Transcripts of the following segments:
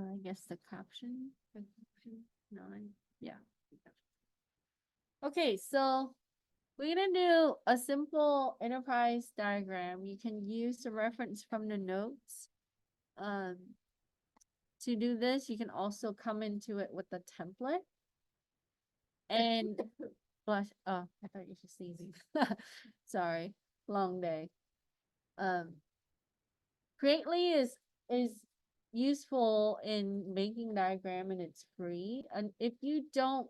I guess the caption. Nine. Yeah. Okay, so we're gonna do a simple enterprise diagram. You can use the reference from the notes. To do this, you can also come into it with the template. And blush. Oh, I thought you were sneezing. Sorry, long day. Creately is useful in making diagram and it's free. And if you don't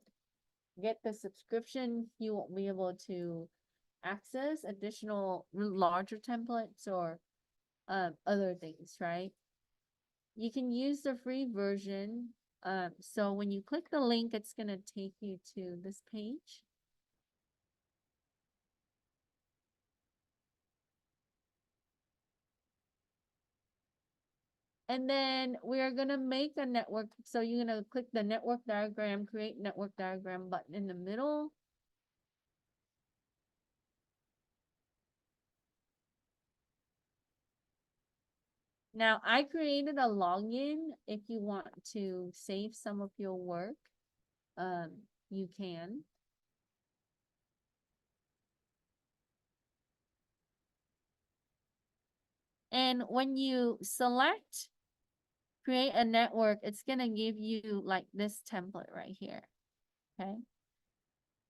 get the subscription, you won't be able to access additional larger templates or other things, right? You can use the free version. So when you click the link, it's gonna take you to this page. And then we are gonna make a network. So you're gonna click the network diagram, create network diagram button in the middle. Now I created a login. If you want to save some of your work, you can. And when you select create a network, it's gonna give you like this template right here. Okay.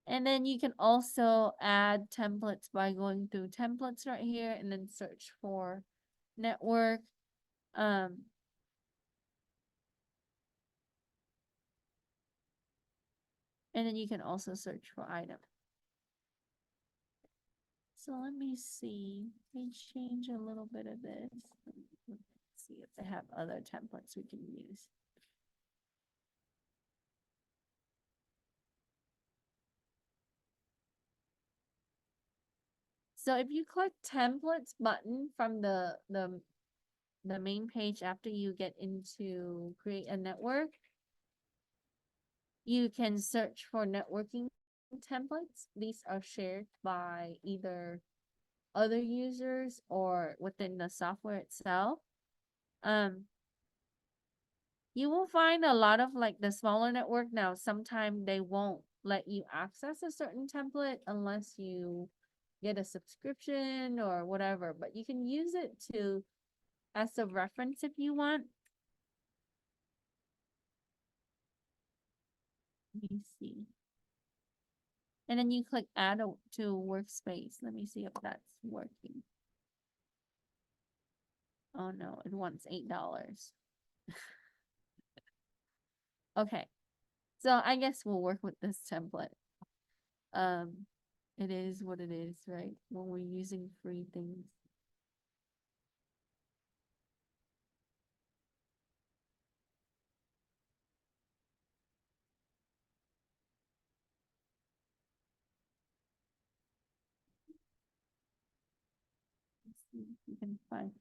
And then you can also add templates by going through templates right here and then search for network. And then you can also search for item. So let me see. Let me change a little bit of this. Let's see if they have other templates we can use. So if you click templates button from the main page after you get into create a network, you can search for networking templates. These are shared by either other users or within the software itself. You will find a lot of like the smaller network now. Sometimes they won't let you access a certain template unless you get a subscription or whatever, but you can use it to as a reference if you want. Let me see. And then you click add to workspace. Let me see if that's working. Oh no, it wants $8. Okay. So I guess we'll work with this template. It is what it is, right? When we're using free things. Let's see if you can find.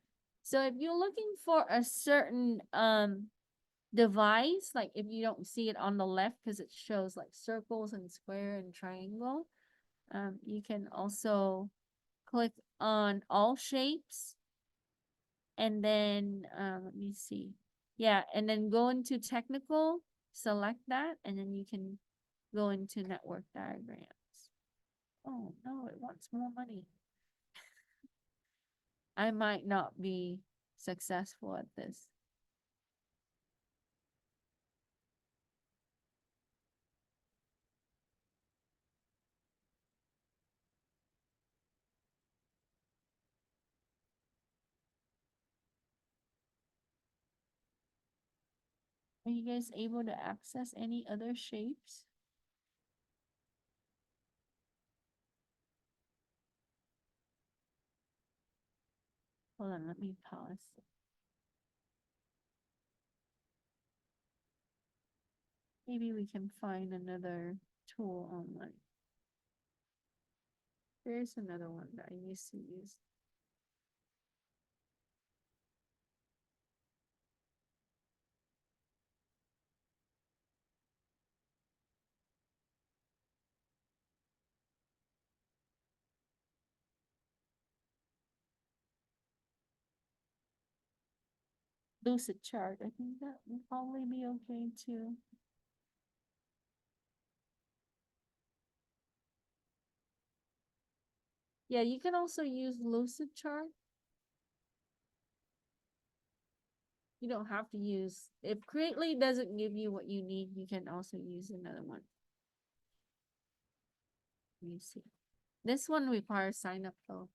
So if you're looking for a certain device, like if you don't see it on the left because it shows like circles and square and triangle, you can also click on all shapes and then let me see. Yeah, and then go into technical, select that, and then you can go into network diagrams. Oh no, it wants more money. I might not be successful at this. Are you guys able to access any other shapes? Hold on, let me pause. Maybe we can find another tool online. There's another one that I used to use. Lucid chart. I think that would probably be okay too. Yeah, you can also use Lucid chart. You don't have to use, if Creately doesn't give you what you need, you can also use another one. Let me see. This one requires sign up though.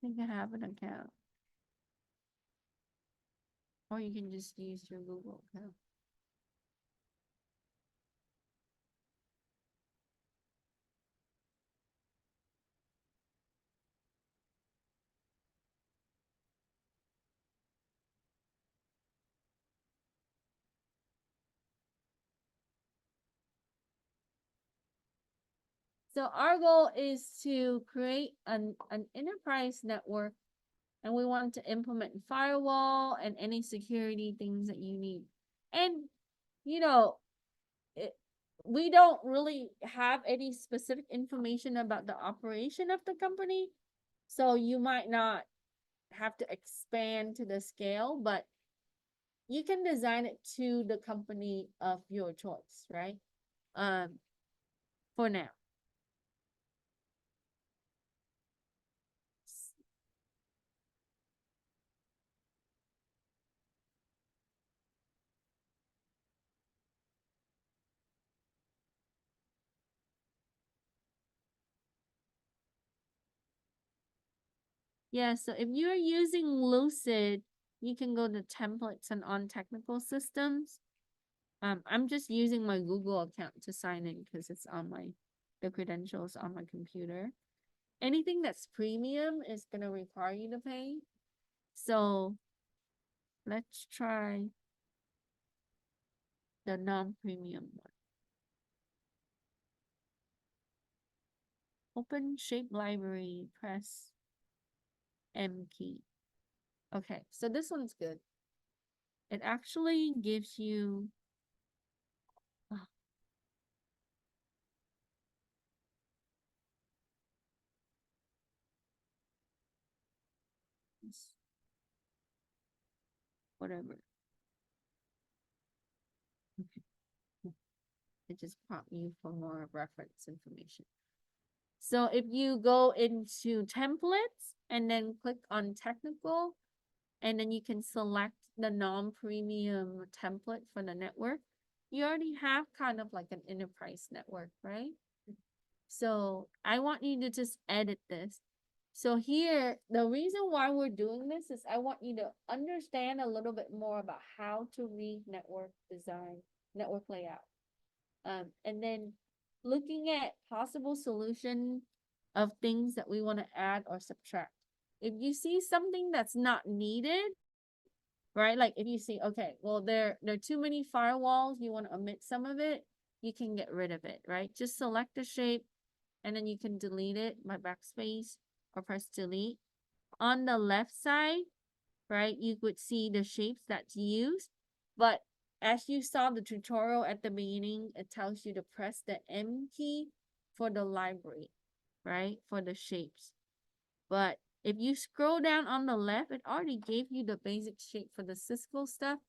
I think I have an account. Or you can just use your Google account. So our goal is to create an enterprise network, and we want to implement firewall and any security things that you need. And you know, it, we don't really have any specific information about the operation of the company, so you might not have to expand to the scale, but you can design it to the company of your choice, right? Um, for now. Yeah, so if you're using Lucid, you can go to templates and on technical systems. I'm just using my Google account to sign in because it's on the credentials on my computer. Anything that's premium is gonna require you to pay. So let's try the non-premium one. Open shape library, press M key. Okay, so this one's good. It actually gives you whatever. Okay. It just prompt you for more reference information. So if you go into templates and then click on technical, and then you can select the non-premium template for the network, you already have kind of like an enterprise network, right? So I want you to just edit this. So here, the reason why we're doing this is I want you to understand a little bit more about how to read network design, network layout. And then looking at possible solution of things that we want to add or subtract. If you see something that's not needed, right? Like if you see, okay, well, there are too many firewalls, you want to omit some of it, you can get rid of it, right? Just select the shape and then you can delete it by backspace or press delete. On the left side, right, you would see the shapes that's used, but as you saw the tutorial at the beginning, it tells you to press the M key for the library, right, for the shapes. But if you scroll down on the left, it already gave you the basic shape for the Cisco stuff.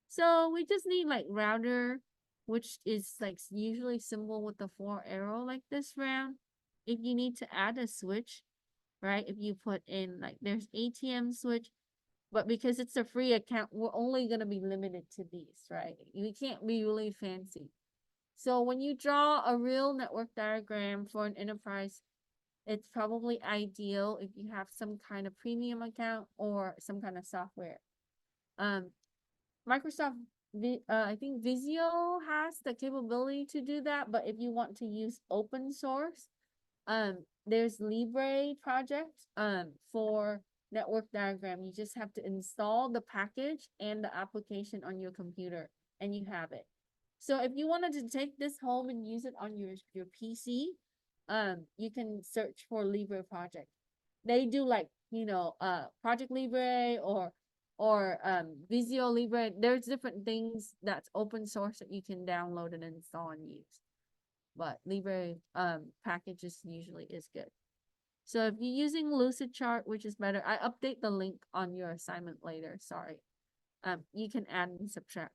So we just need like router, which is like usually symbol with the 4 arrow like this round. If you need to add a switch, right? If you put in like there's ATM switch, but because it's a free account, we're only gonna be limited to these, right? We can't be really fancy. So when you draw a real network diagram for an enterprise, it's probably ideal if you have some kind of premium account or some kind of software. Um, Microsoft, I think Visio has the capability to do that, but if you want to use open source, there's Libre project, for network diagram. You just have to install the package and the application on your computer and you have it. So if you wanted to take this home and use it on your PC, you can search for Libre project. They do like, Project Libre or Visio Libre. There's different things that's open source that you can download and install and use. But Libre packages usually is good. So if you're using Lucidchart, which is better, I update the link on your assignment later. Sorry. You can add and subtract.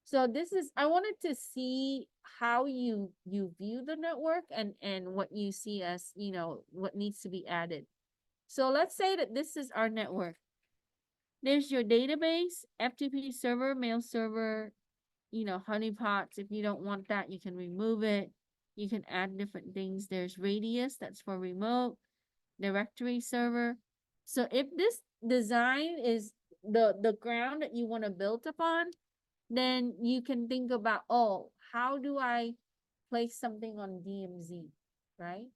So this is, I wanted to see how you view the network and what you see as, you know, what needs to be added. So let's say that this is our network. There's your database, FTP server, mail server, you know, honeypots. If you don't want that, you can remove it. You can add different things. There's radius, that's for remote, directory server. So if this design is the ground that you want to build upon, then you can think about, oh, how do I place something on DMZ, right?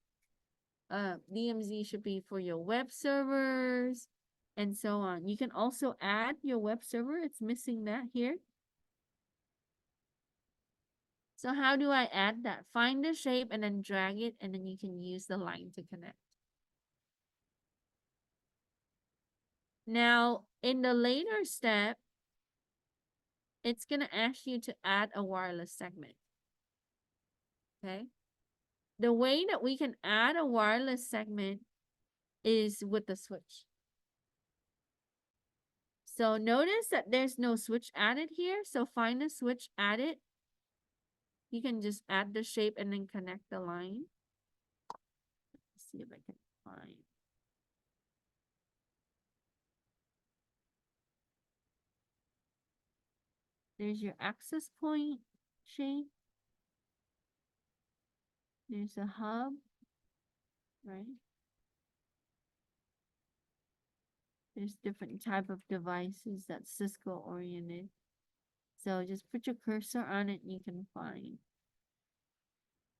DMZ should be for your web servers and so on. You can also add your web server. It's missing that here. So how do I add that? Find the shape and then drag it, and then you can use the line to connect. Now, in the later step, it's going to ask you to add a wireless segment. Okay. The way that we can add a wireless segment is with the switch. So notice that there's no switch added here. So find a switch, add it. You can just add the shape and then connect the line. Let's see if I can find. There's your access point shape. There's a hub, right? There's different type of devices that's Cisco oriented. So just put your cursor on it and you can find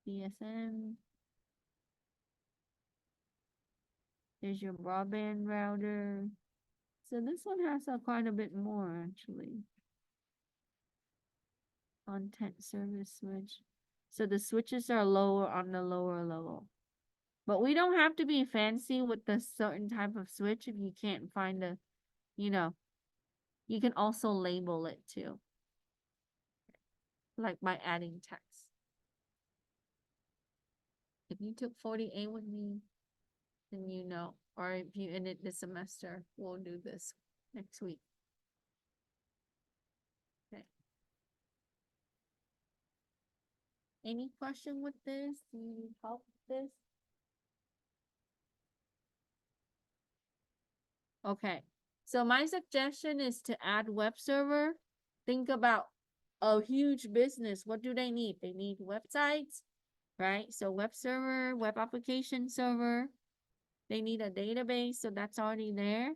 BSM. There's your broadband router. So this one has quite a bit more actually. Content service switch. So the switches are lower on the lower level. But we don't have to be fancy with the certain type of switch if you can't find a, you know, you can also label it too. Like by adding text. If you took 40A with me, then you know. Or if you end it this semester, we'll do this next week. Okay. Any question with this? Do you need help with this? Okay. So my suggestion is to add web server. Think about a huge business. What do they need? They need websites, right? So web server, web application server. They need a database, so that's already there.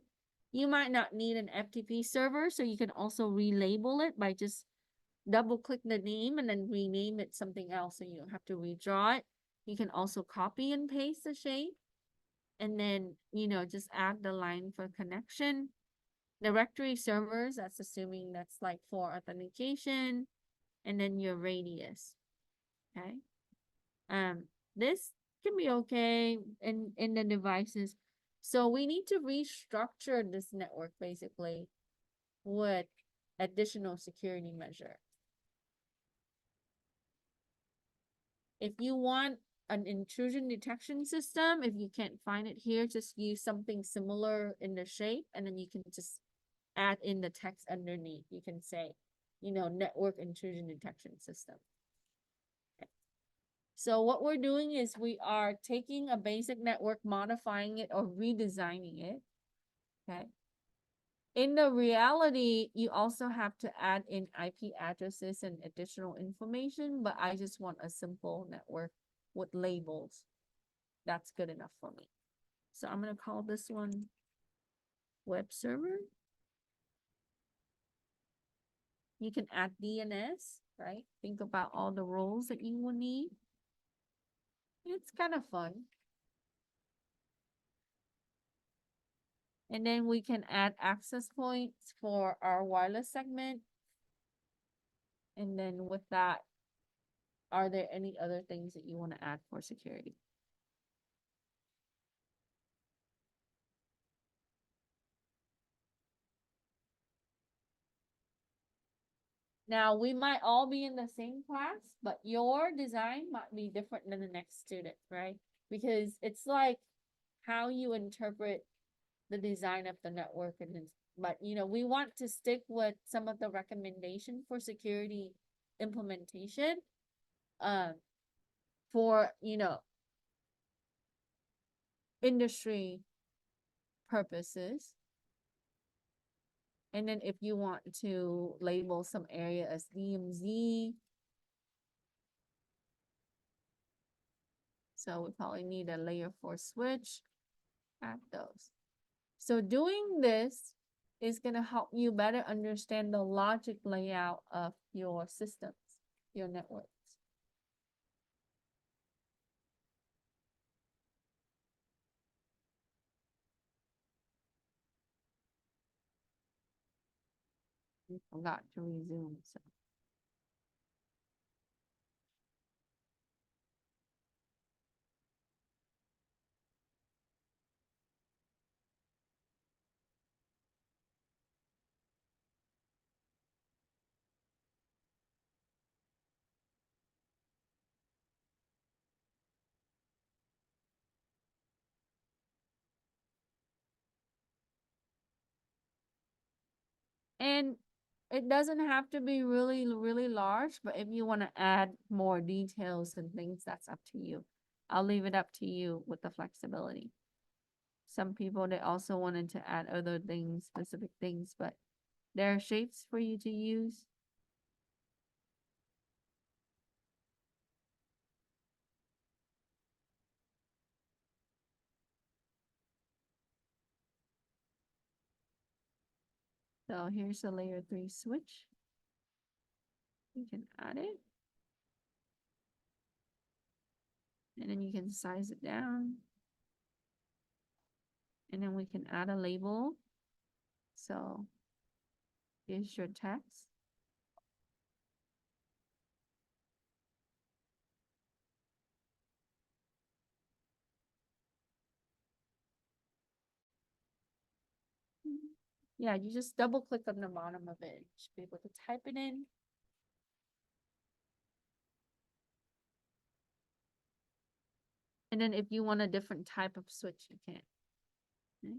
You might not need an FTP server, so you can also relabel it by just double click the name and then rename it something else, so you don't have to redraw it. You can also copy and paste the shape and then, you know, just add the line for connection. Directory servers, that's assuming that's like for authentication, and then your radius. Okay. This can be okay in the devices. So we need to restructure this network basically with additional security measure. If you want an intrusion detection system, if you can't find it here, just use something similar in the shape, and then you can just add in the text underneath. You can say, you know, network intrusion detection system. Okay. So what we're doing is we are taking a basic network, modifying it or redesigning it. Okay. In the reality, you also have to add in IP addresses and additional information, but I just want a simple network with labels. That's good enough for me. So I'm going to call this one web server. You can add DNS, right? Think about all the roles that you will need. It's kind of fun. And then we can add access points for our wireless segment. And then with that, are there any other things that you want to add for security? Now, we might all be in the same class, but your design might be different than the next student, right? Because it's like how you interpret the design of the network. And but we want to stick with some of the recommendation for security implementation, um for industry purposes. And then if you want to label some area as DMZ, so we probably need a layer 4 switch, add those. So doing this is going to help you better understand the logic layout of your systems, your networks. I forgot to resume, so. And it doesn't have to be really, really large, but if you want to add more details and things, that's up to you. I'll leave it up to you with the flexibility. Some people, they also wanted to add other things, specific things, but there are shapes for you to use. So here's a layer 3 switch. You can add it. And then you can size it down. And then we can add a label. So here's your text. Yeah, you just double click on the bottom of it. You should be able to type it in. And then if you want a different type of switch, you can. Okay.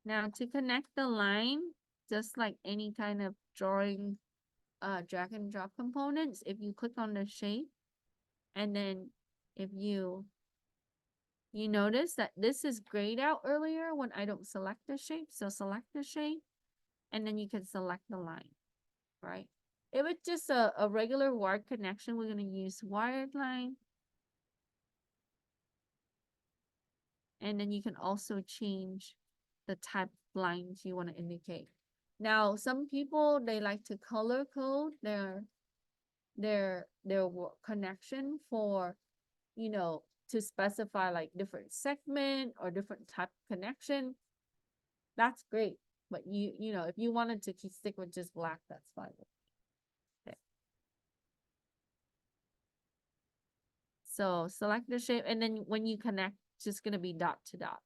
Now to connect the line, just like any kind of drawing, drag and drop components, if you click on the shape, and then if you notice that this is grayed out earlier when I don't select the shape. So select the shape, and then you can select the line, right? If it's just a regular wired connection, we're going to use wired line. And then you can also change the type of lines you want to indicate. Now, some people, they like to color code their connection for, to specify like different segment or different type of connection. That's great. But if you wanted to stick with just black, that's fine. Okay. So select the shape, and then when you connect, it's just going to be dot to dot.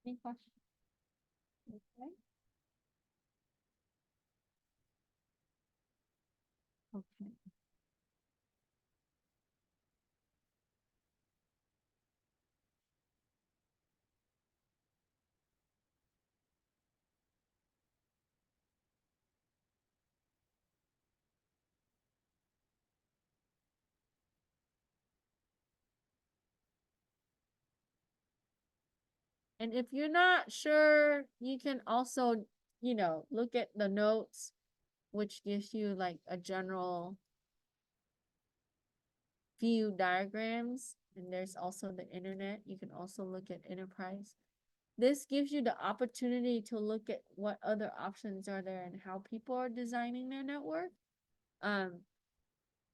Any questions? Okay. Okay. And if you're not sure, you can also, look at the notes, which gives you like a general view diagrams. And there's also the internet. You can also look at enterprise. This gives you the opportunity to look at what other options are there and how people are designing their network.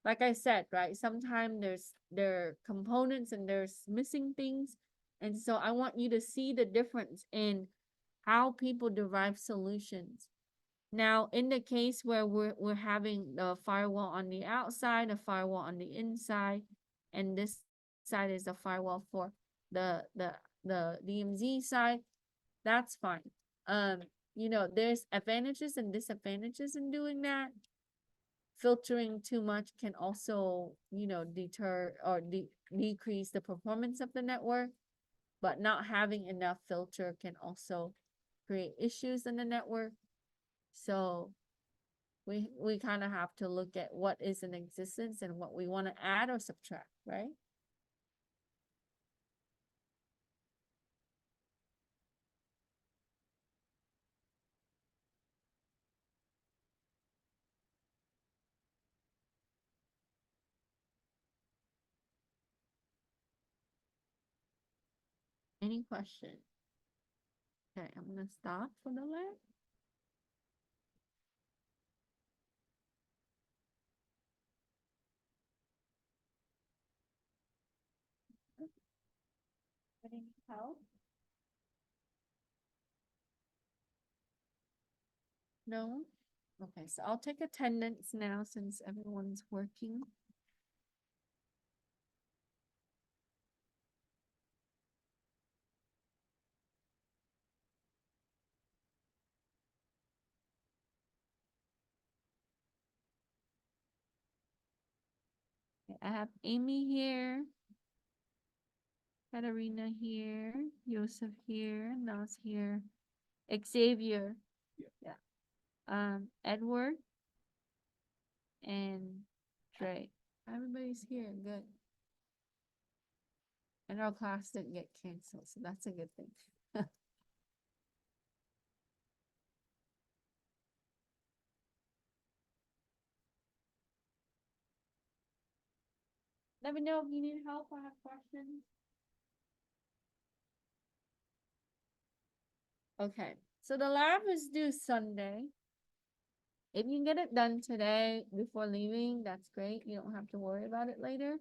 like I said, right? Sometimes there are components and there's missing things. And so I want you to see the difference in how people derive solutions. Now, in the case where we're having the firewall on the outside, a firewall on the inside, and this side is a firewall for the the the DMZ side, that's fine. Um, there's advantages and disadvantages in doing that. Filtering too much can also, deter or decrease the performance of the network, but not having enough filter can also create issues in the network. So we kind of have to look at what is in existence and what we want to add or subtract, right? Any question? Okay, I'm gonna stop for the lab. Any help? No? Okay, so I'll take attendance now since everyone's working. Okay, I have Amy here, Katarina here, Joseph here, Nas here, Xavier. Yeah. Edward and Dre. Everybody's here. Good. And our class didn't get canceled, so that's a good thing. Let me know if you need help or have questions. Okay, so the lab is due Sunday. If you get it done today before leaving, that's great. You don't have to worry about it later.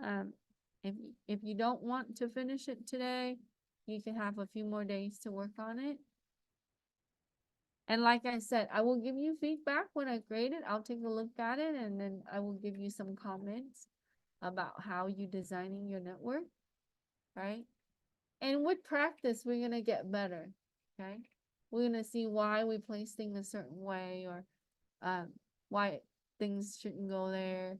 Um, if you don't want to finish it today, you can have a few more days to work on it. And like I said, I will give you feedback when I grade it. I'll take a look at it and then I will give you some comments about how you designing your network, right? And with practice, we're gonna get better, okay? We're gonna see why we place things a certain way or why things shouldn't go there.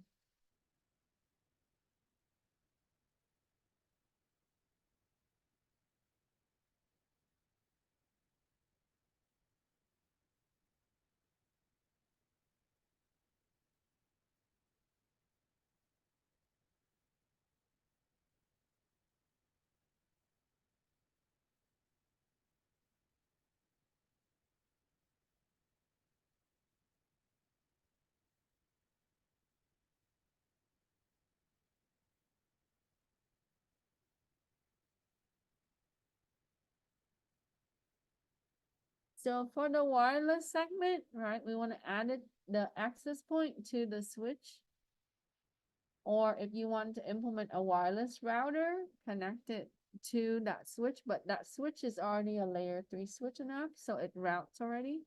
So for the wireless segment, right, we want to add the access point to the switch. Or if you want to implement a wireless router, connect it to that switch, but that switch is already a layer 3 switch enough, so it routes already.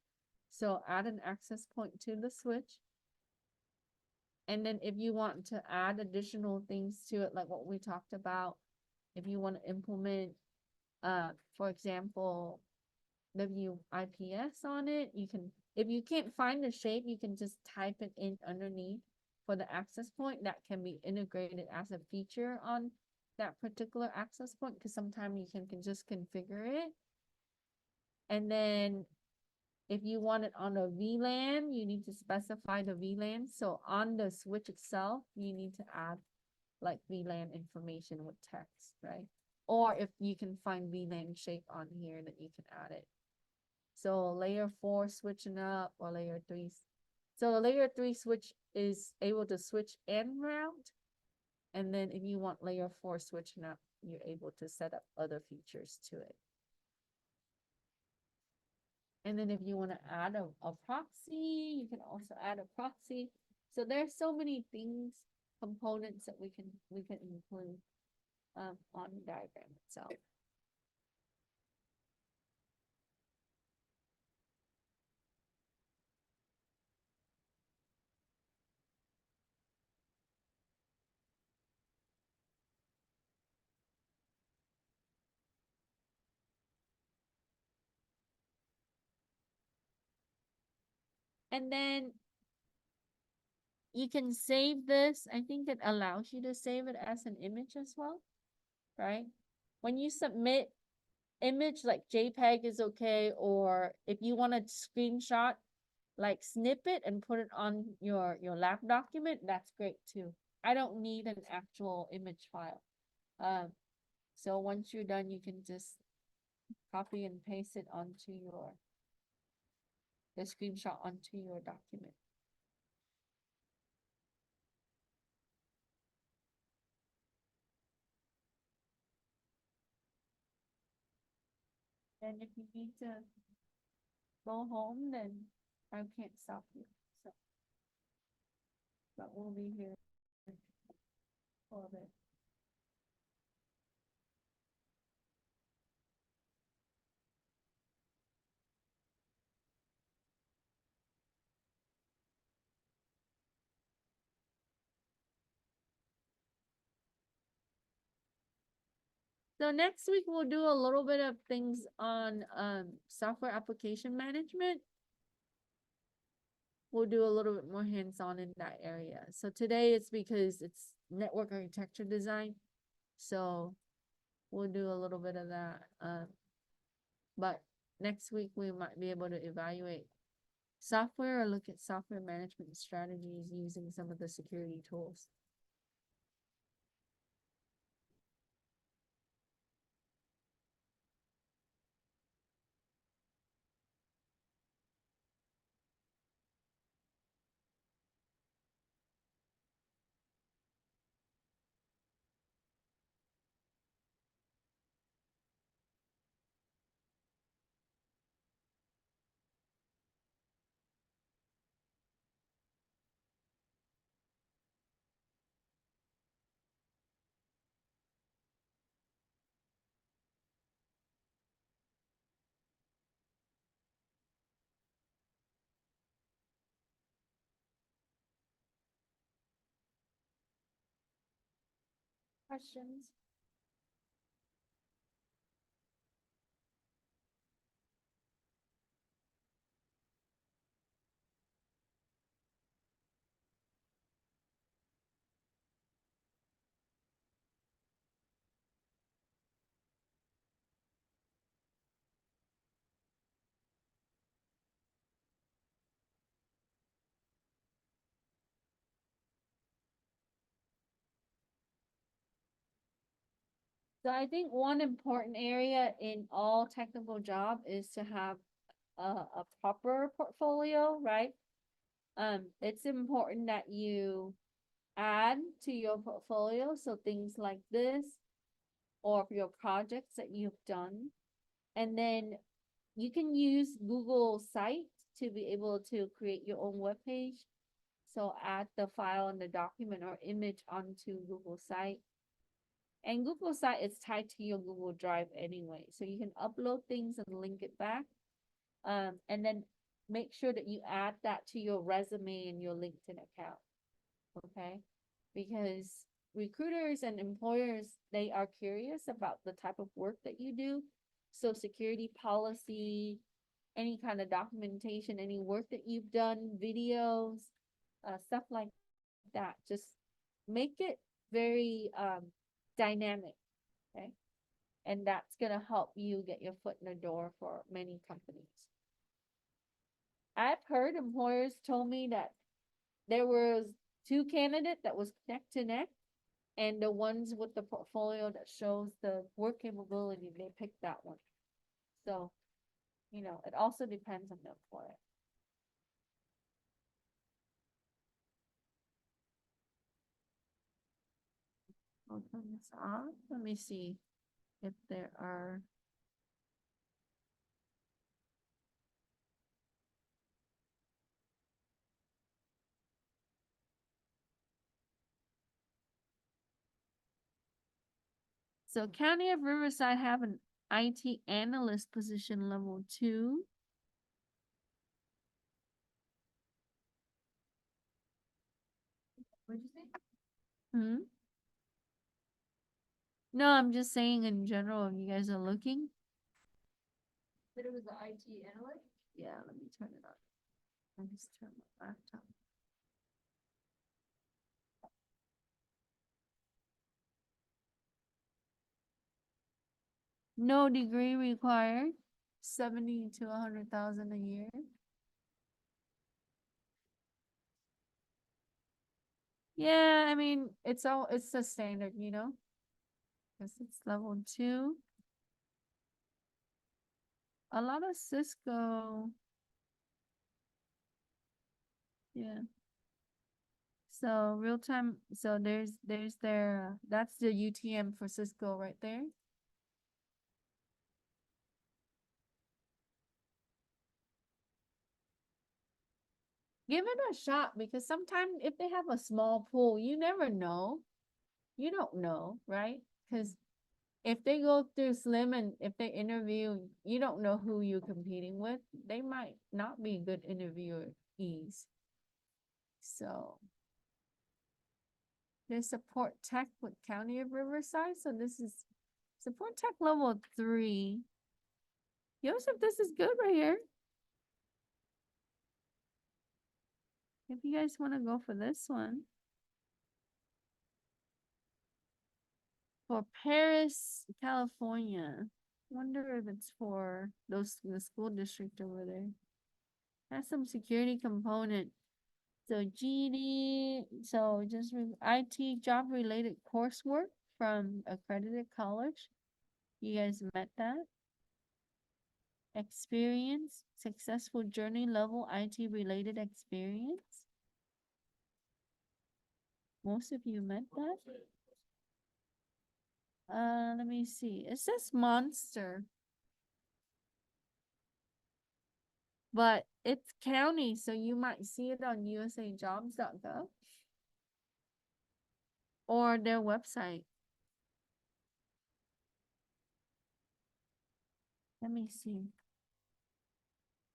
So add an access point to the switch. And then if you want to add additional things to it, like what we talked about, if you want to implement, for example, WIPS on it, you can, if you can't find the shape, you can just type it in underneath for the access point that can be integrated as a feature on that particular access point, because sometimes you can just configure it. And then if you want it on a VLAN, you need to specify the VLAN. So on the switch itself, you need to add like VLAN information with text, right? Or if you can find VLAN shape on here, that you can add it. So layer 4 switching up or layer 3. So the layer 3 switch is able to switch and route. And then if you want layer 4 switching up, you're able to set up other features to it. And then if you want to add a proxy, you can also add a proxy. So there's so many things, components that we can include on the diagram itself. And then you can save this. I think it allows you to save it as an image as well, right? When you submit image, like JPEG is okay, or if you want to screenshot, like snip it and put it on your lab document, that's great too. I don't need an actual image file. So once you're done, you can just copy and paste it onto the screenshot onto your document. And if you need to go home, then I can't stop you. So, but we'll be here for a bit. So next week we'll do a little bit of things on software application management. We'll do a little bit more hands-on in that area. So today it's because it's network architecture design. So we'll do a little bit of that. But next week we might be able to evaluate software or look at software management strategies using some of the security tools. Questions? So I think one important area in all technical job is to have a proper portfolio, right? It's important that you add to your portfolio. So things like this, or your projects that you've done. And then you can use Google Sites to be able to create your own web page. So add the file and the document or image onto Google Site. And Google Site is tied to your Google Drive anyway. So you can upload things and link it back. And then make sure that you add that to your resume and your LinkedIn account. Okay? Because recruiters and employers, they are curious about the type of work that you do. So security policy, any kind of documentation, any work that you've done, videos, stuff like that. Just make it very dynamic, okay? And that's gonna help you get your foot in the door for many companies. I've heard employers told me that there was 2 candidates that was neck to neck, and the ones with the portfolio that shows the work capability, they picked that one. So, it also depends on the employer. I'll turn this off. Let me see if there are. So County of Riverside have an IT analyst position level 2. What'd you say? Hmm? No, I'm just saying in general, if you guys are looking. Said it was the IT analyst? Yeah, let me turn it on. Let me just turn my laptop. No degree required. 70 to 100,000 a year. Yeah, I mean, it's the standard, you know? Because it's level 2. A lot of Cisco. Yeah. So real time, so there's their, that's the UTM for Cisco right there. Give it a shot because sometimes if they have a small pool, you never know. You don't know, right? Because if they go through Slim and if they interview, you don't know who you're competing with. They might not be good interviewees. So they support tech with County of Riverside. So this is support tech level 3. Joseph, this is good right here. If you guys want to go for this one. For Paris, California. Wonder if it's for the school district over there. Has some security component. So GD, so just IT job related coursework from accredited college. You guys met that? Experience, successful journey level IT related experience. Most of you met that? Let me see. It says monster. But it's county, so you might see it on usajobs.gov or their website. Let me see.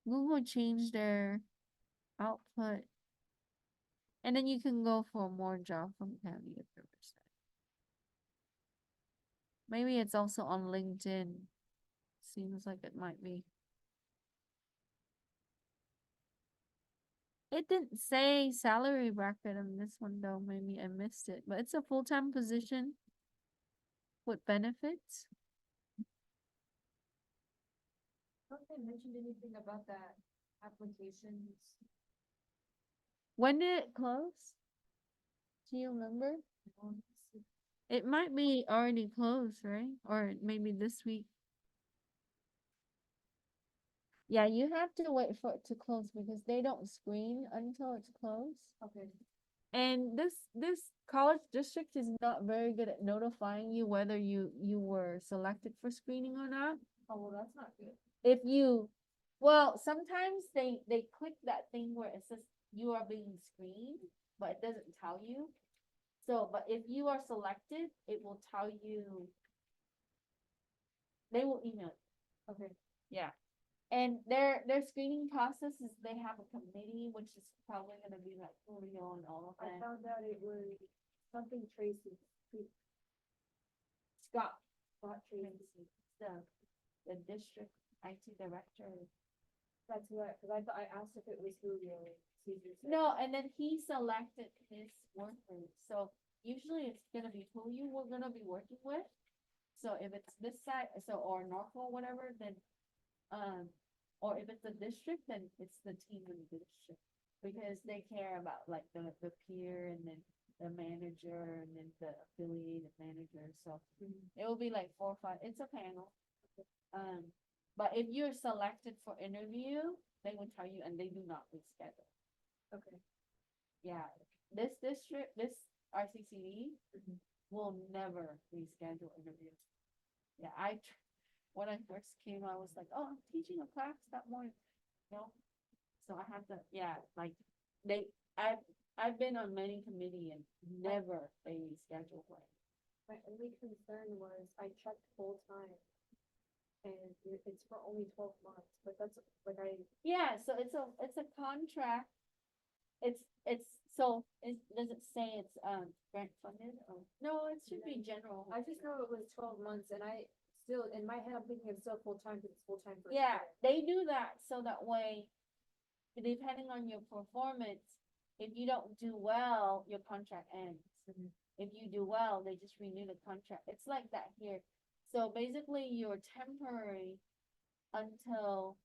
Google changed their output. And then you can go for more job from County of Riverside. Maybe it's also on LinkedIn. Seems like it might be. It didn't say salary bracket on this one though. Maybe I missed it. But it's a full-time position with benefits. Don't they mention anything about that applications? When did it close? Do you remember? It might be already closed, right? Or maybe this week. Yeah, you have to wait for it to close because they don't screen until it's closed. Okay. And this college district is not very good at notifying you whether you were selected for screening or not. Oh, well, that's not good. If you, well, sometimes they click that thing where it says you are being screened, but it doesn't tell you. So, but if you are selected, it will tell you. They will email. Okay. Yeah. And their screening process is they have a committee, which is probably gonna be like Julio and all of I that. found out it was something Tracy, Scott, Scott Tracy. the district IT director. That's what, because I thought I asked if it was Julio. No, and then he selected his workers. So usually it's gonna be who you were gonna be working with. So if it's this side, so or Norfolk, whatever, then or if it's a district, then it's the team in the district because they care about like the peer and then the manager and then the affiliated manager. So it will be like 4 or 5. It's a panel. But if you're selected for interview, they will tell you and they do not reschedule. Okay. Yeah, this district, this RCCD will never reschedule interviews. Yeah, when I first came, I was like, oh, I'm teaching a class that morning, you know? So I have to, yeah, like I've been on many committee and never they reschedule one. My only concern was I checked full time. And it's for only 12 months, but that's like Yeah, so it's a contract. So does it say it's, grant funded or? No, it should be general. I just know it was 12 months and I still, in my head, I'm thinking it's still full time because it's full time for. a Yeah, year. they do that so that way, depending on your performance, if you don't do well, your contract ends. If you do well, they just renew the contract. It's like that here. So basically, you're temporary until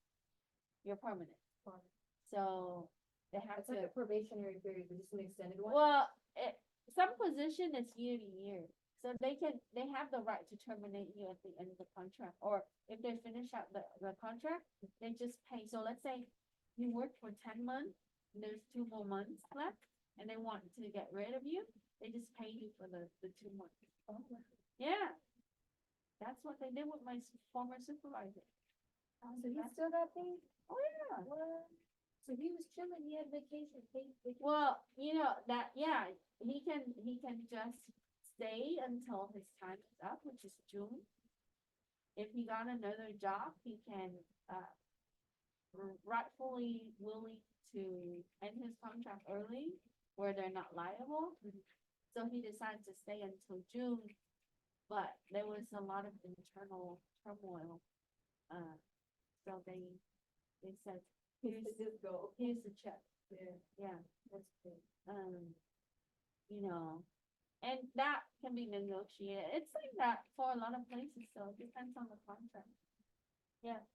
you're permanent. Fine. So they have It's like to, a probationary period, but just an extended one. well, some position is year to year. So they have the right to terminate you at the end of the contract, or if they finish out the contract, they just pay. So let's say you work for 10 months, and there's 2 more months left, and they want to get rid of you, they just pay you for the 2 months. Oh, Yeah, that's what they did with my former supervisor. so he still got paid? Oh, yeah. What? So he was chilling, he had vacation, paid vacation. Well, yeah, he can just stay until his time is up, which is June. If he got another job, he can, rightfully willing to end his contract early, where they're not liable. So he decided to stay until June, but there was a lot of internal turmoil. So they said, here's Just go. here's the check. Yeah, Yeah, that's good. you know, and that can be negotiated. It's like that for a lot of places, so it depends on the contract. Yeah,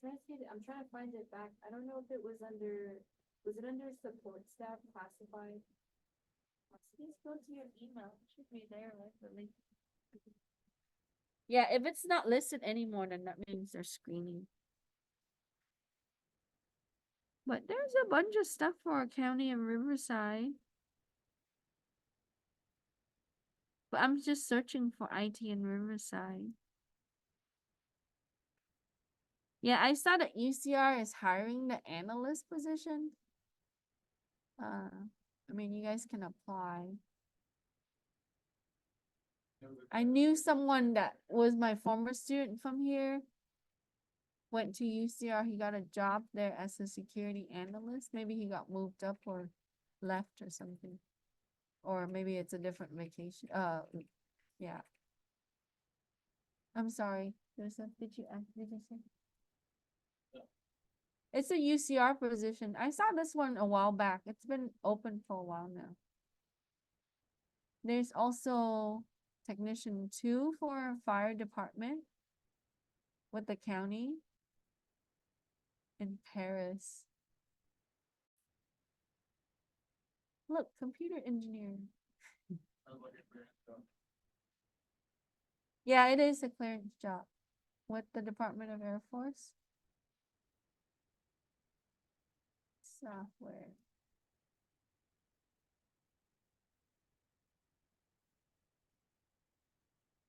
I'm trying to find it back. I don't know if it was it under support staff classified? just go to your email. It should be there, like the link. Yeah, if it's not listed anymore, then that means they're screening. But there's a bunch of stuff for our county and Riverside. But I'm just searching for IT in Riverside. Yeah, I saw that UCR is hiring the analyst position. I mean, you guys can apply. I knew someone that was my former student from here. Went to UCR, he got a job there as a security analyst. Maybe he got moved up or left or something. Or maybe it's a different vacation. Yeah. I'm sorry. Joseph, did you say? It's a UCR position. I saw this one a while back. It's been open for a while now. There's also technician 2 for fire department with the county in Paris. Look, computer engineer. Yeah, it is a clearance job with the Department of Air Force. Software.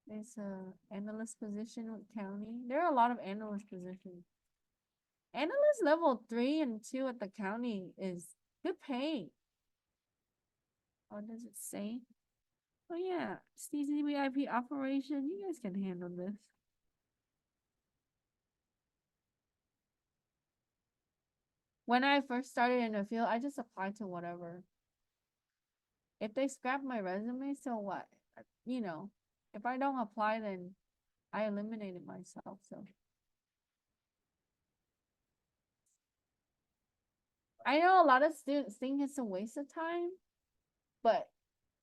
There's a analyst position with county. There are a lot of analyst positions. Analyst level 3 and 2 at the county is good pay. Oh, does it say? Oh yeah, CCVIP operation. You guys can handle this. When I first started in the field, I just applied to whatever. If they scrap my resume, so what? If I don't apply, then I eliminated myself, so. I know a lot of students think it's a waste of time, but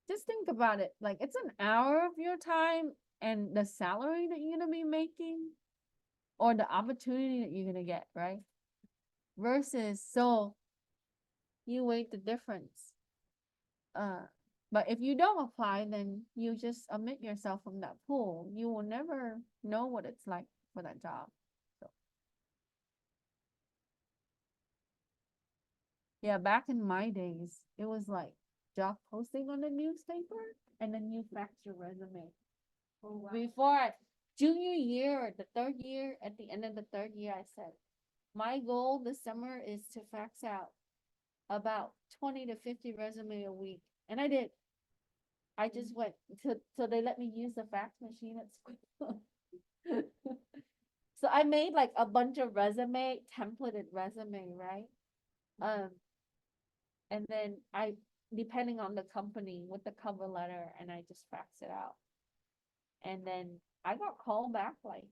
just think about it. Like, it's an hour of your time and the salary that you're gonna be making, or the opportunity that you're gonna get, right? Versus, so you weigh the difference. But if you don't apply, then you just omit yourself from that pool. You will never know what it's like for that job. So. Yeah, back in my days, it was like job posting on the newspaper, and then you fax your resume. Oh, wow. Before junior year, the third year, at the end of the third year, I said, my goal this summer is to fax out about 20 to 50 resume a week. And I did. I just went to, so they let me use the fax machine at school. So I made like a bunch of templated resume, right? Um, and then depending on the company with the cover letter, and I just fax it out. And then I got called back like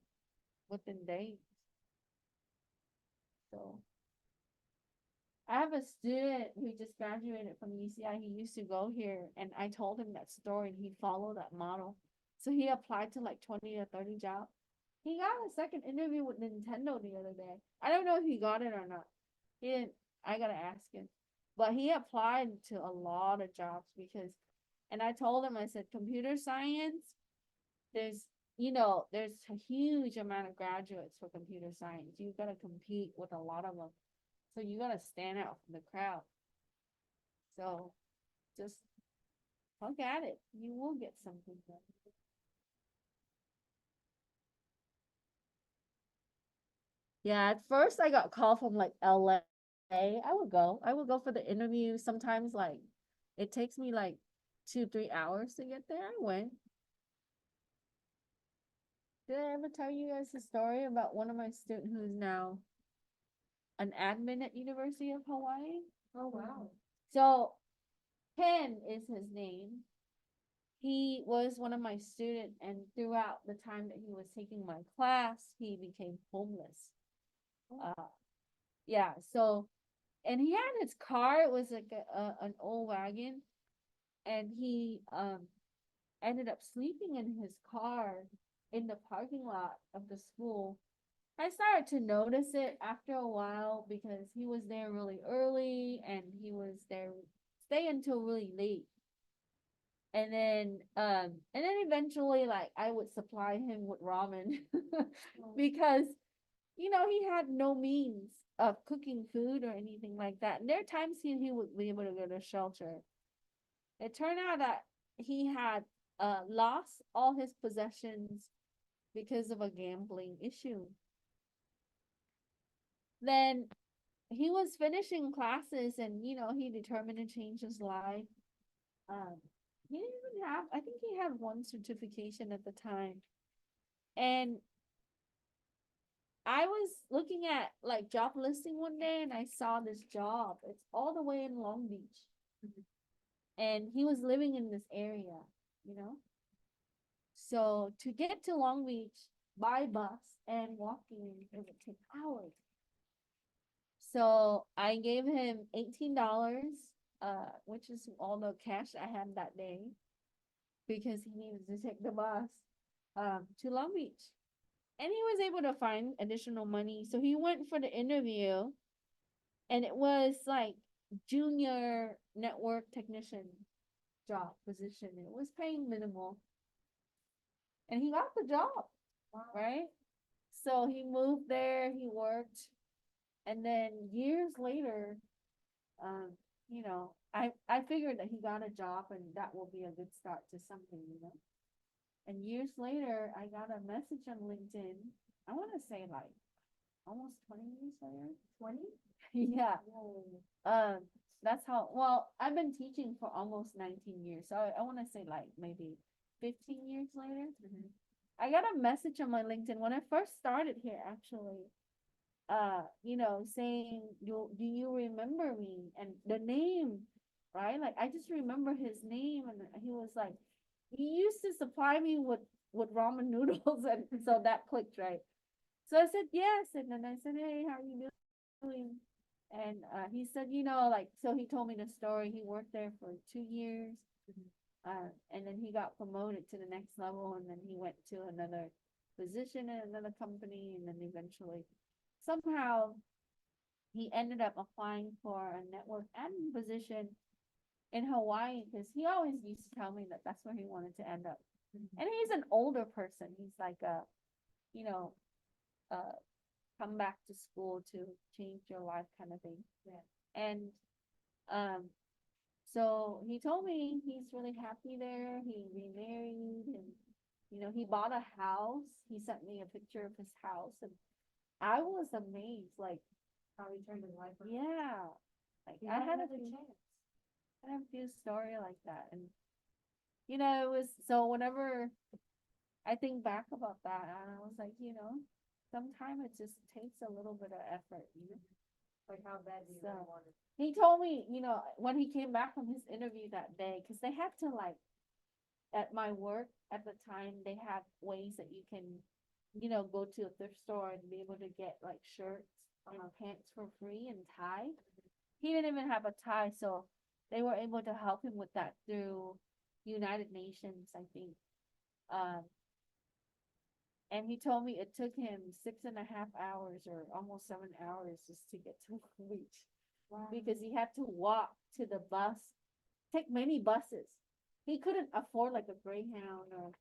within days. So I have a student who just graduated from UCI. He used to go here, and I told him that story, and he followed that model. So he applied to like 20 or 30 jobs. He got a second interview with Nintendo the other day. I don't know if he got it or not. He didn't, I gotta ask him. But he applied to a lot of jobs because, and I told him, I said, computer science, there's, there's a huge amount of graduates for computer science. You've got to compete with a lot of them. So you got to stand out from the crowd. So just look at it. You will get something done. Yeah, at first I got called from like LA. I would go. I would go for the interview. Sometimes like it takes me like 2-3 hours to get there. I went. Did I ever tell you guys a story about one of my students who's now an admin at University of Hawaii? Oh, wow. So Ken is his name. He was one of my students, and throughout the time that he was taking my class, he became homeless. Yeah, so, and he had his car, it was like an old wagon, and he ended up sleeping in his car in the parking lot of the school. I started to notice it after a while because he was there really early and he was there stay until really late. And then eventually like I would supply him with ramen because he had no means of cooking food or anything like that. And there are times he would be able to go to shelter. It turned out that he had lost all his possessions because of a gambling issue. Then he was finishing classes and he determined to change his life. Um, he didn't even have, I think he had one certification at the time. And I was looking at like job listing one day and I saw this job. It's all the way in Long Beach. And he was living in this area, you know? So to get to Long Beach by bus and walking, it would take hours. So I gave him $18, which is all the cash I had that day because he needed to take the bus to Long Beach. And he was able to find additional money. So he went for the interview and it was like junior network technician job position. It was paying minimal. And he got the job, right? So he moved there, he worked, and then years later, um, I figured that he got a job and that will be a good start to something. And years later, I got a message on LinkedIn. I want to say like almost 20 years later. 20? Yeah. Um, that's how, well, I've been teaching for almost 19 years. So I want to say like maybe 15 years later. I got a message on my LinkedIn when I first started here, actually. Saying, do you remember me? And the name, right? Like I just remember his name, and he was like, he used to supply me with ramen noodles, and so that clicked, right? So I said yes, and then I said, hey, how are you doing? And he said, like, so he told me the story. He worked there for 2 years, and then he got promoted to the next level, and then he went to another position in another company, and then eventually, somehow, he ended up applying for a network admin position in Hawaii because he always used to tell me that that's where he wanted to end up. And he's an older person. He's like you know, uh, come back to school to change your life kind of thing. Yeah. And um, so he told me he's really happy there. He remarried and he bought a house. He sent me a picture of his house and I was amazed, like How he turned his life around. yeah. Like He I had a another few chance. I have a few story like that and You know, it was so whenever I think back about that, and I was like, sometimes it just takes a little bit of effort. Like how bad do you So really want it? he told me, when he came back from his interview that day, because they had to like at my work at the time, they have ways that you can, go to a thrift store and be able to get like shirts, pants for free and tie. He didn't even have a tie, so they were able to help him with that through United Nations, I think. Um, and he told me it took him 6.5 hours or almost 7 hours just to get to reach Wow. because he had to walk to the bus, take many buses. He couldn't afford like a Greyhound or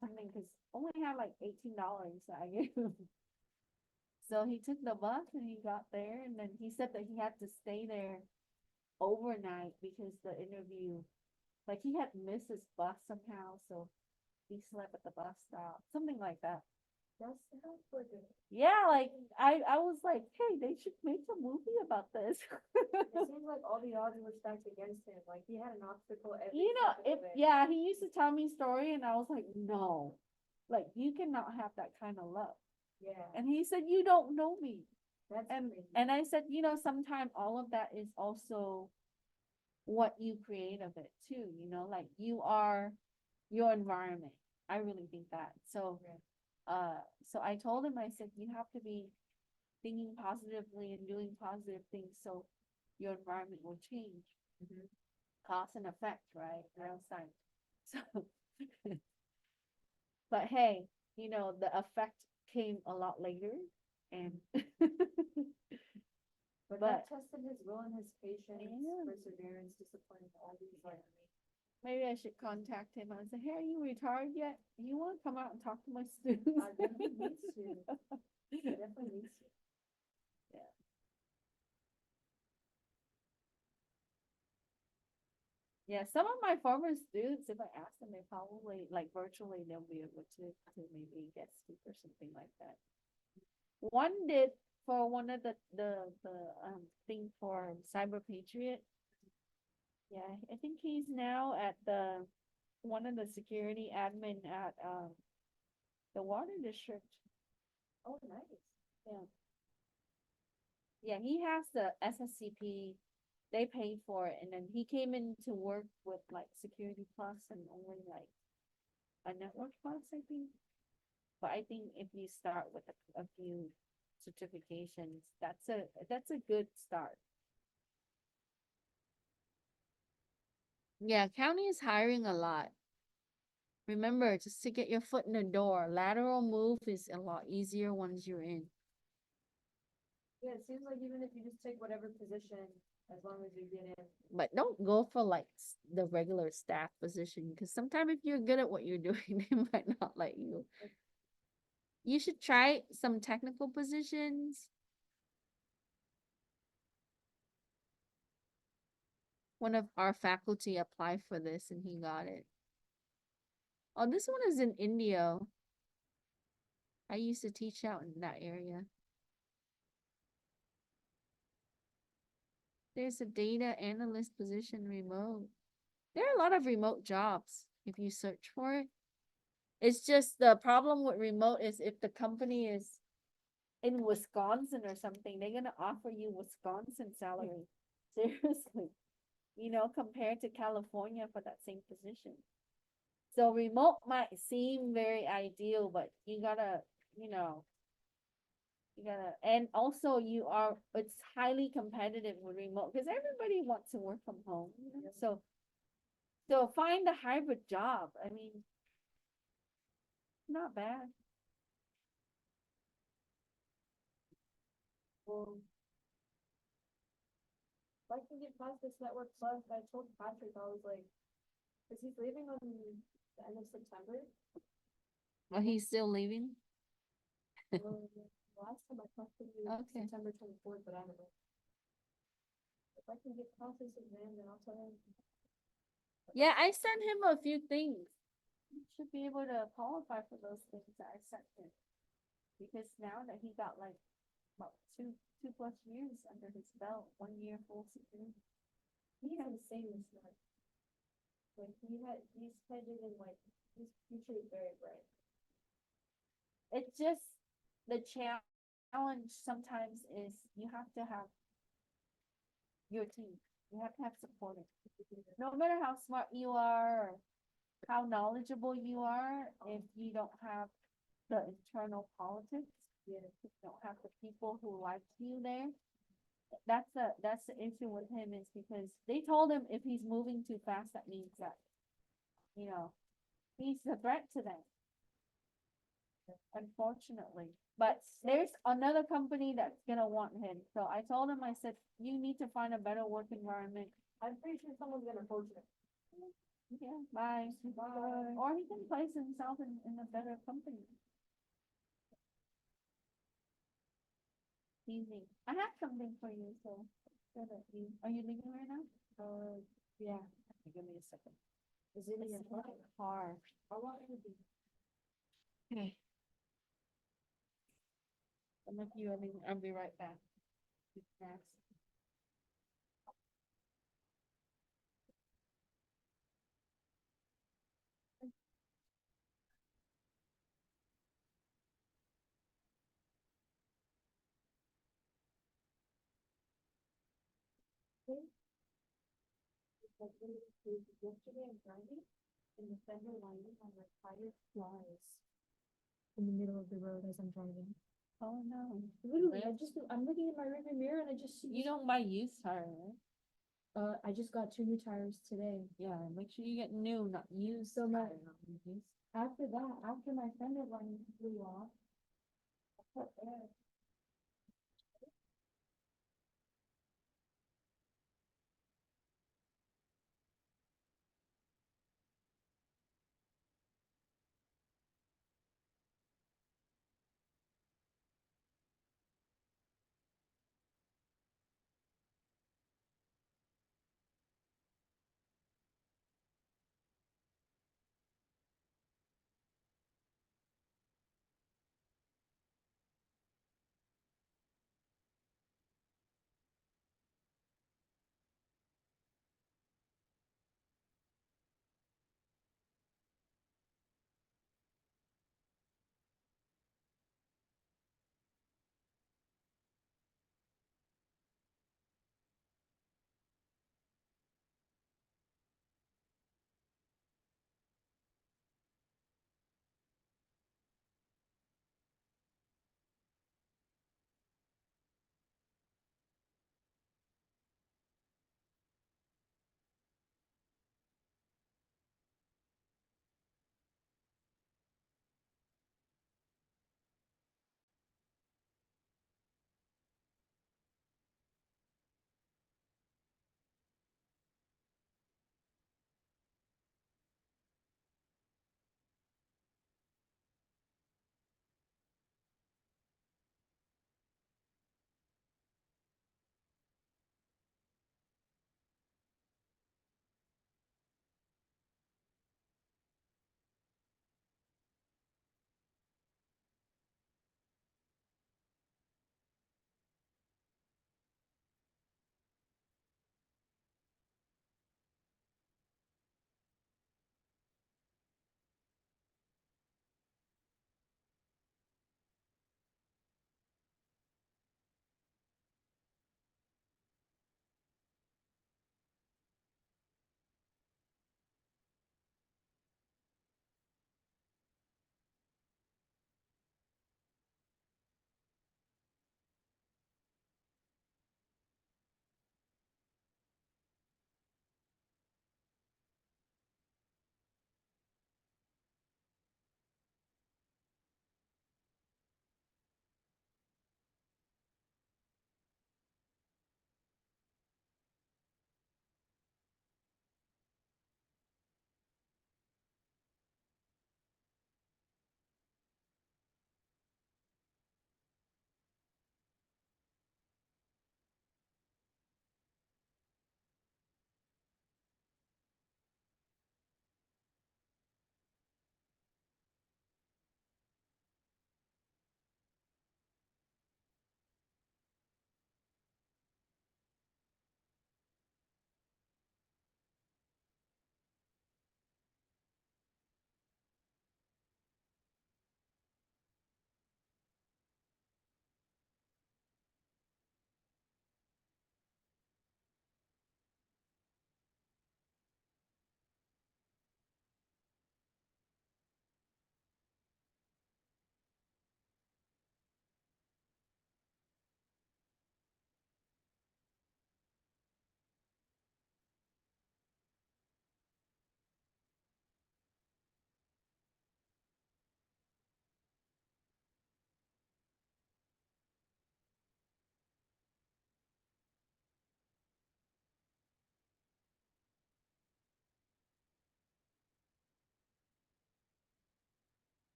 something because only had like $18 that I gave him. So he took the bus and he got there, and then he said that he had to stay there overnight because the interview, like he had missed his bus somehow, so he slept at the bus stop, something like that. That's so good. Yeah, like I was like, hey, they should make a movie about this. It seems like all the odds were stacked against him. Like he had an obstacle every You know, step of if the way. yeah, he used to tell me story, and I was like, no, like you cannot have that kind of luck. Yeah, And he said, you don't know me. that's And crazy. and I said, sometimes all of that is also what you create of it too. Like you are your environment. I really think that. So, so I told him, I said, you have to be thinking positively and doing positive things so your environment will change. Mhm. Cause and effect, right? Real science. So, but hey, the effect came a lot later, and But but that tested his will and his patience, yeah, perseverance, discipline, all these like maybe I should contact him and say, hey, are you retired yet? You want to come out and talk to my students? definitely needs to. Definitely needs to. Yeah. Yeah, some of my former students, if I ask them, they probably like virtually they'll be able to maybe get speak or something like that. One did for one of the thing for Cyber Patriot. Yeah, I think he's now at the one of the security admin at the water district. Oh, nice. Yeah. Yeah, he has the SSCP. They paid for it, and then he came in to work with like Security Plus and only like a Network Plus, I think. But I think if you start with a few certifications, that's a good start. Yeah, county is hiring a lot. Remember, just to get your foot in the door, lateral move is a lot easier once you're in. Yeah, it seems like even if you just take whatever position, as long as you get in. But don't go for like the regular staff position because sometimes if you're good at what you're doing, they might not let you. You should try some technical positions. One of our faculty applied for this and he got it. Oh, this one is in India. I used to teach out in that area. There's a data analyst position remote. There are a lot of remote jobs if you search for it. It's just the problem with remote is if the company is in Wisconsin or something, they're gonna offer you Wisconsin salary. Seriously. Compared to California for that same position. So remote might seem very ideal, but you gotta, and also it's highly competitive with remote because everybody wants to work from home. So find a hybrid job. I mean, not bad. Well, if I can get past this network plus, I told Patrick, I was like, because he's leaving on the end of September. Well, he's still leaving. Well, last time I talked to you, Okay. September 24th, but I don't know. If I can get past this exam, then I'll tell him. Yeah, I sent him a few things. He should be able to qualify for those things that I sent him. Because now that he got like about two plus years under his belt, 1 year full security. He's insane smart. Like he's headed in like, his future is very bright. It's just the challenge sometimes is you have to have your team. You have to have supporters. No matter how smart you are or how knowledgeable you are, if you don't have the internal politics, if you don't have the people who like you there, that's the issue with him is because they told him if he's moving too fast, that means that, you know, he's a threat to them. Unfortunately, but there's another company that's gonna want him, so I told him, I said, you need to find a better work environment. I'm pretty sure someone's gonna approach him. Yeah, bye. Bye. Or he can place himself in a better company. Easy. I have something for you, so. Are you leaving right now? Yeah. Okay, give me a second. Is it in your It's car. How long will it be? Okay. Some of you, I'll be right back. Snacks. It's like literally crazy. Yesterday I'm driving and the fender lining on my tire flies in the middle of the road as I'm driving. Oh, no. Literally, Really? I'm looking in my rearview mirror and I just see. You don't buy used tire, right? I just got 2 new tires today. Yeah, make sure you get new, not used. So my- tire, not used. After that, after my fender lining flew off, I put air.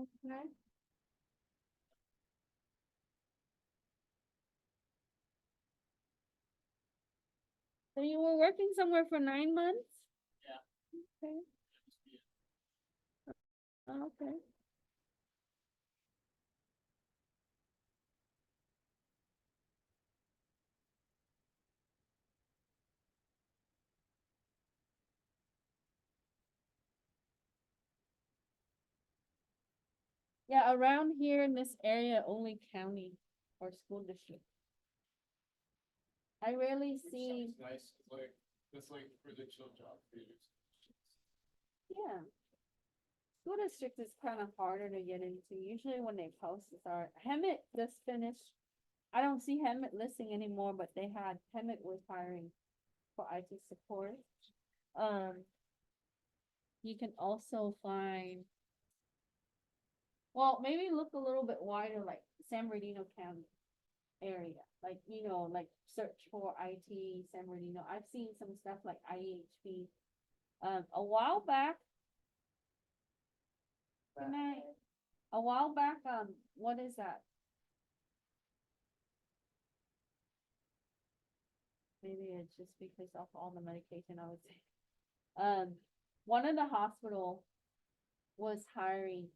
Okay. So you were working somewhere for 9 months? Yeah. Okay. Okay. Yeah, around here in this area, only county or school district. I rarely Which see, sounds nice, it's like really chill job for you. yeah. School district is kind of harder to get into. Usually when they post it's our Hemet just finished. I don't see Hemet listing anymore, but they had Hemet was hiring for IT support. Um, you can also find, well, maybe look a little bit wider, like San Bernardino County area, like, like search for IT San Bernardino. I've seen some stuff like IHP. A while back, good night. A while back, what is that? Maybe it's just because of all the medication I would say. One of the hospital was hiring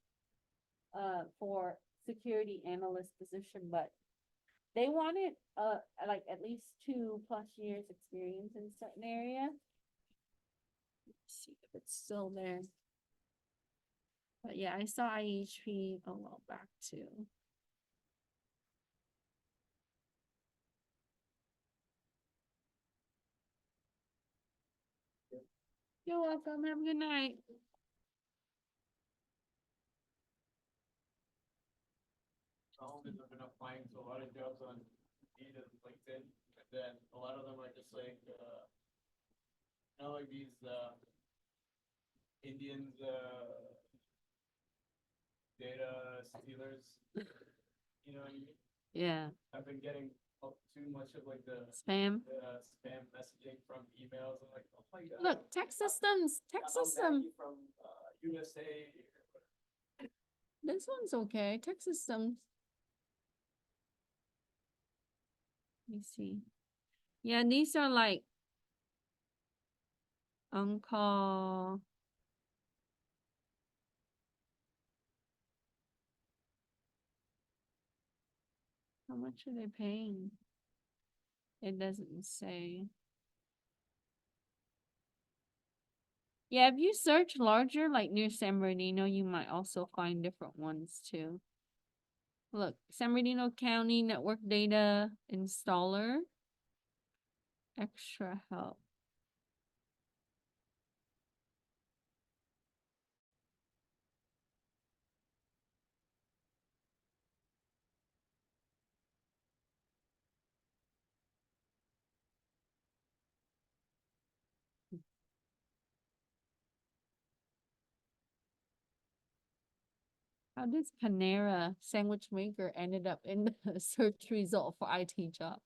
for security analyst position, but they wanted like at least 2+ years experience in certain area. Let's see if it's still there. But yeah, I saw IHP a while back too. You're welcome. Have a good night. I've been applying to a lot of jobs on Indeed and LinkedIn, and then a lot of them are just like, like these, Indians, data stealers. You know what I mean? Yeah. I've been getting up too much of like the Spam. spam messaging from emails. I'm like, oh my god. Look, tech systems. Tech I'm system. Maggie from USA. This one's okay. Tech systems. Let me see. Yeah, these are like on call. How much are they paying? It doesn't say. Yeah, if you search larger, like near San Bernardino, you might also find different ones too. Look, San Bernardino County Network Data Installer. Extra help. How does Panera sandwich maker ended up in the search result for IT job?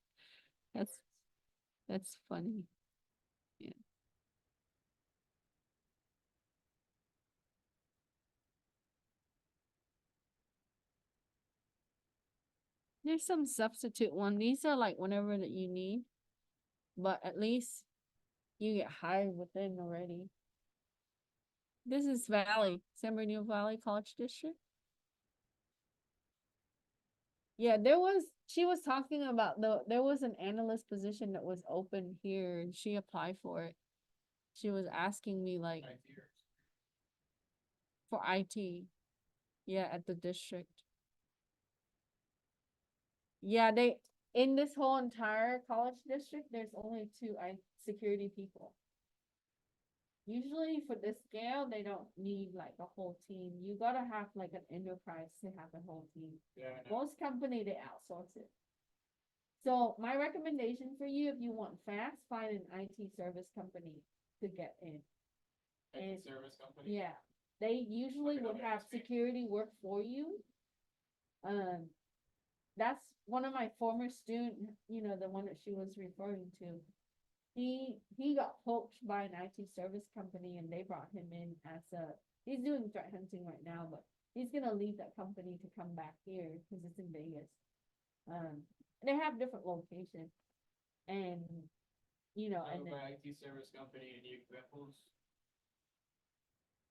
That's funny. Yeah. There's some substitute one. These are like whenever that you need, but at least you get hired within already. This is Valley, San Bernardino Valley College District. Yeah, she was talking about there was an analyst position that was open here and she applied for it. She was asking me like for IT. Yeah, at the district. Yeah, in this whole entire college district, there's only two security people. Usually for this scale, they don't need like a whole team. You gotta have like an enterprise to have a whole team. Yeah. Most company, they outsource it. So my recommendation for you, if you want fast, find an IT service company to get in. And service company. Yeah, they usually Okay, would okay, have sweet. security work for you. That's one of my former student, the one that she was referring to. He got poached by an IT service company and they brought him in he's doing threat hunting right now, but he's gonna leave that company to come back here because it's in Vegas. They have different locations, and and then My IT service company, any examples?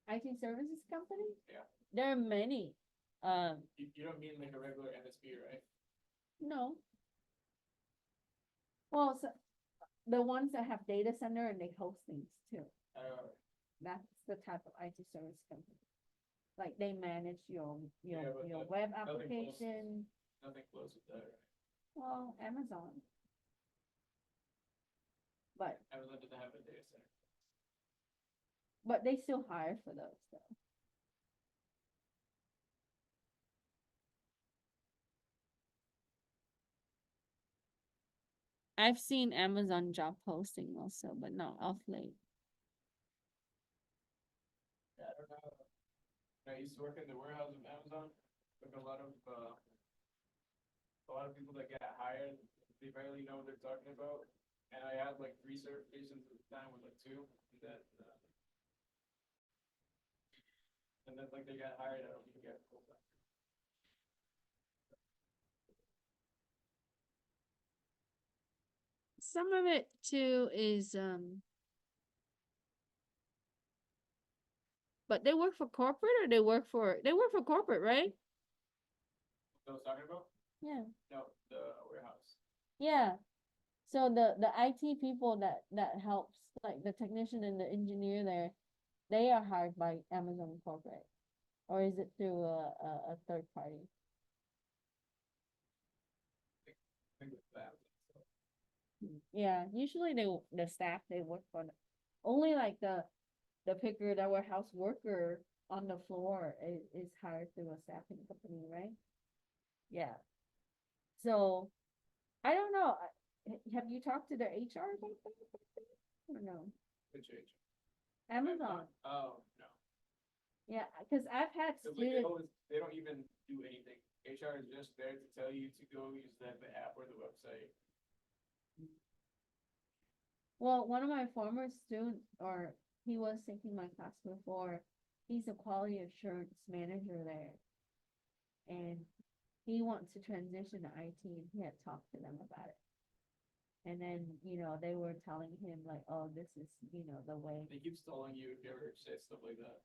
IT services company. Yeah. There are many. You don't mean like a regular MSP, right? No. Well, so the ones that have data center and they host things too. That's the type of IT service company. Like they manage your Yeah, but web nothing close. application. Nothing close with that, right? Well, Amazon. But Amazon doesn't have a data center. they still hire for those though. I've seen Amazon job posting also, but not of late. Yeah, I don't know. I used to work in the warehouse of Amazon. Like a lot of people that get hired, they barely know what they're talking about. And I had like 3 certifications at the time with like 2, and then like they got hired, I don't even get full time. Some of it too is but they work for corporate or they work for corporate, right? What I was talking about? Yeah. No, the warehouse. Yeah. So the IT people that helps, like the technician and the engineer there, they are hired by Amazon corporate, or is it through a third party? I think it's that. Yeah, usually the staff they work for only like the picker, the warehouse worker on the floor is hired through a staffing company, right? Yeah. So I don't know. Have you talked to their HR about that? Or no? Good change. Amazon. Oh, no. Yeah, because I've had 'Cause, like, students. they don't even do anything. HR is just there to tell you to go use the app or the website. Well, one of my former students, or he was taking my class before, he's a quality assurance manager there. And he wants to transition to IT, and he had talked to them about it. And then, they were telling him like, oh, this is, the way. They keep stalling you if you ever say stuff like that.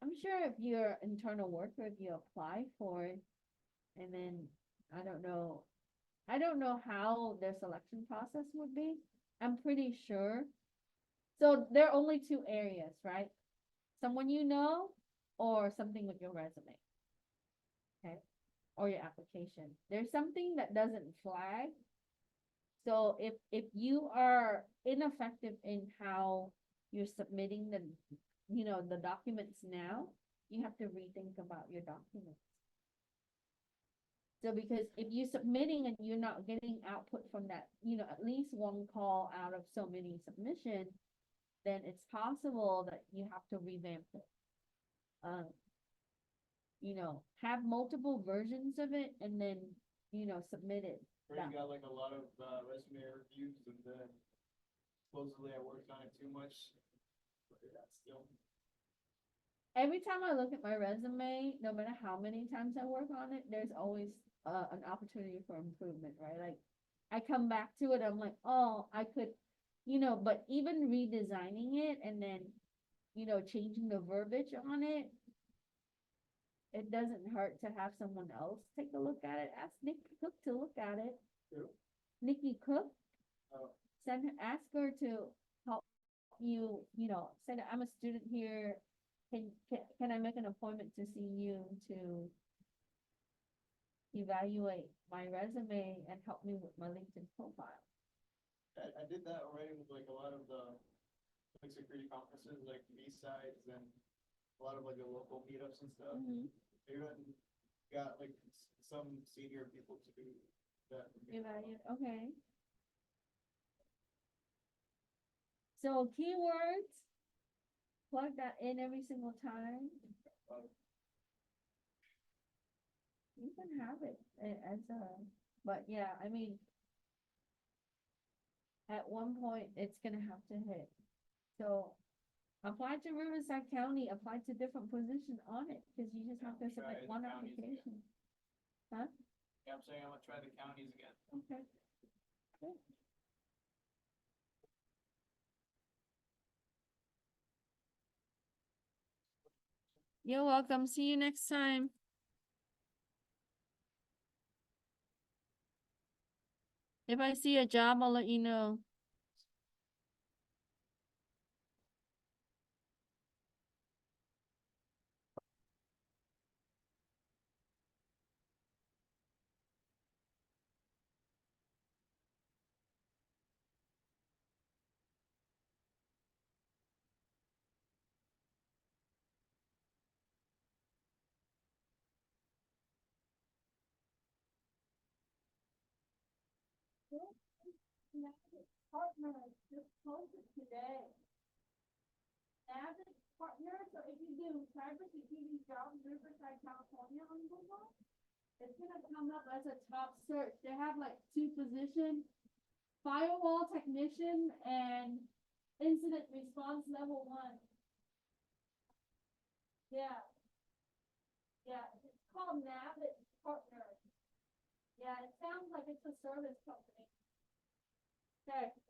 I'm sure if you're internal worker, if you apply for it, and then, I don't know how their selection process would be. I'm pretty sure. So there are only 2 areas, right? Someone or something with your resume. Okay? Or your application. There's something that doesn't flag. So if you are ineffective in how you're submitting the documents now, you have to rethink about your documents. So because if you're submitting and you're not getting output from that, at least one call out of so many submissions, then it's possible that you have to revamp it. Have multiple versions of it and then, submit it. Or you got like a lot of resume reviews, and then supposedly I worked on it too much. But that's still. Every time I look at my resume, no matter how many times I work on it, there's always an opportunity for improvement, right? Like I come back to it, I'm like, oh, I could, but even redesigning it and then, changing the verbiage on it, it doesn't hurt to have someone else take a look at it. Ask Nikki Cook to look at it. Who? Nikki Cook. Oh. Ask her to help you, say that I'm a student here. Can I make an appointment to see you to evaluate my resume and help me with my LinkedIn profile? I did that already with like a lot of the like security conferences, like B-sides and a lot of like the local meetups and stuff. Mhm. They even got like some senior people to do that. Evaluate, okay. So keywords, plug that in every single time. You can have it as but yeah, I mean, at one point it's gonna have to hit. So Apply to Riverside County, apply to different position on it, cause you just have to Yeah, try submit the one counties again. application. Huh? Yeah, I'm saying I'm gonna try the counties again. Okay. Good. You're welcome. See you next time. If I see a job, I'll let you know. Partners just posted today. Avid partner, so if you do cybersecurity jobs, Riverside, California on Google, it's gonna come up as a top search. They have like two positions, firewall technician and incident response level 1. Yeah. Yeah, it's called Navid Partner. Yeah, it sounds like it's a service company. Okay.